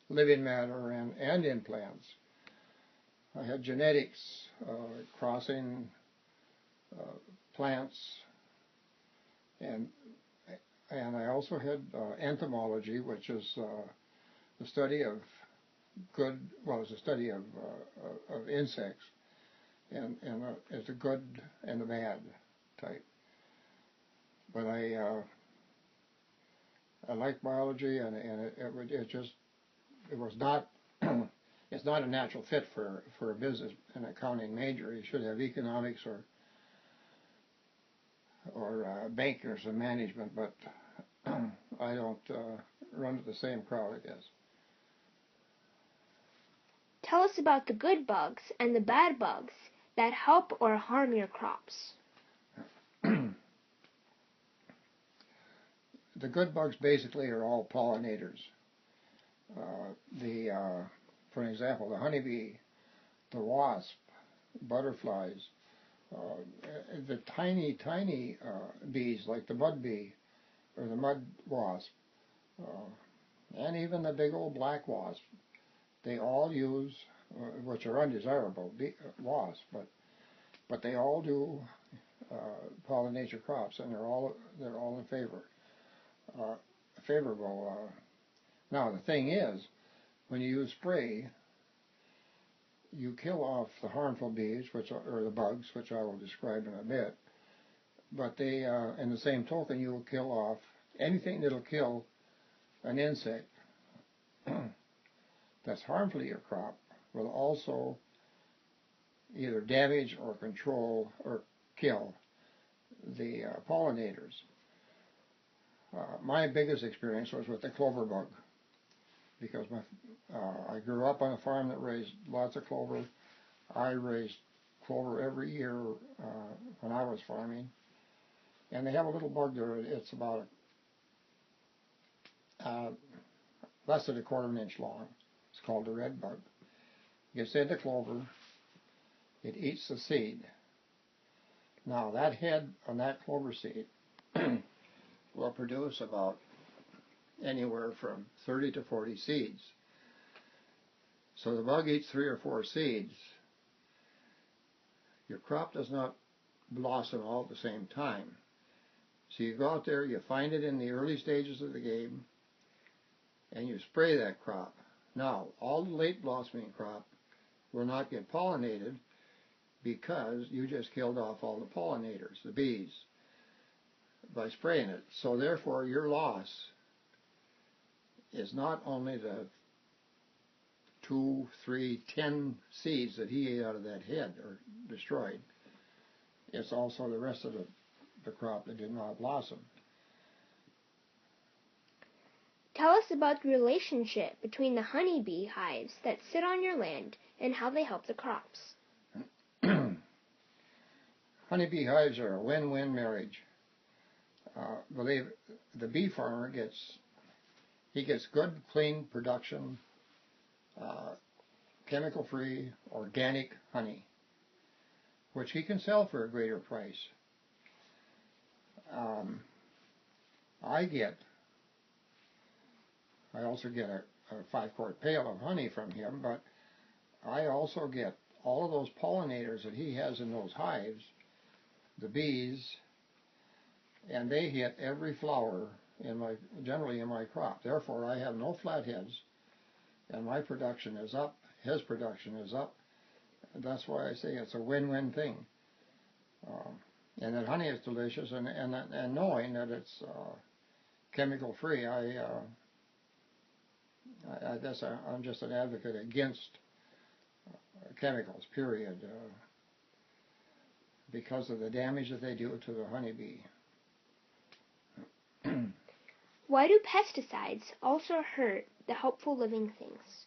living matter and in plants. I had genetics, crossing plants, and I also had entomology, which is the study of it's a study of insects, and it's a good and a bad type. But I like biology, and it was not it's not a natural fit for a business an accounting major. You should have economics or bankers and management, but I don't run to the same crowd, I guess. Tell us about the good bugs and the bad bugs that help or harm your crops. The good bugs basically are all pollinators. For example, the honeybee, the wasp, butterflies, the tiny bees like the mud bee or the mud wasp, and even the big old black wasp. They all use, which are undesirable wasps, but they all do pollinate your crops, and they're all in favorable. Now the thing is, when you use spray, you kill off the harmful bees, or the bugs, which I will describe in a bit. But they, in the same token, you will kill off anything that'll kill an insect that's harmful to your crop. Will also either damage or control or kill the pollinators. My biggest experience was with the clover bug, because I grew up on a farm that raised lots of clover. I raised clover every year when I was farming, and they have a little bug there. It's about less than a quarter of an inch long. It's called the red bug. It gets into clover. It eats the seed. Now that head on that clover seed will produce about anywhere from 30 to 40 seeds. So the bug eats 3 or 4 seeds. Your crop does not blossom all at the same time. So you go out there, you find it in the early stages of the game, and you spray that crop. Now, all the late blossoming crop will not get pollinated because you just killed off all the pollinators, the bees, by spraying it. So therefore, your loss is not only the 2, 3, 10 seeds that he ate out of that head or destroyed. It's also the rest of the crop that did not blossom. Tell us about the relationship between the honeybee hives that sit on your land and how they help the crops. Honeybee hives are a win-win marriage. The bee farmer gets good, clean production, chemical-free, organic honey, which he can sell for a greater price. I also get a 5-quart pail of honey from him, but I also get all of those pollinators that he has in those hives, the bees, and they hit every flower generally in my crop. Therefore, I have no flatheads, and my production is up. His production is up. That's why I say it's a win-win thing. And that honey is delicious, and knowing that it's chemical-free, I guess I'm just an advocate against chemicals, period, because of the damage that they do to the honeybee. Why do pesticides also hurt the helpful living things?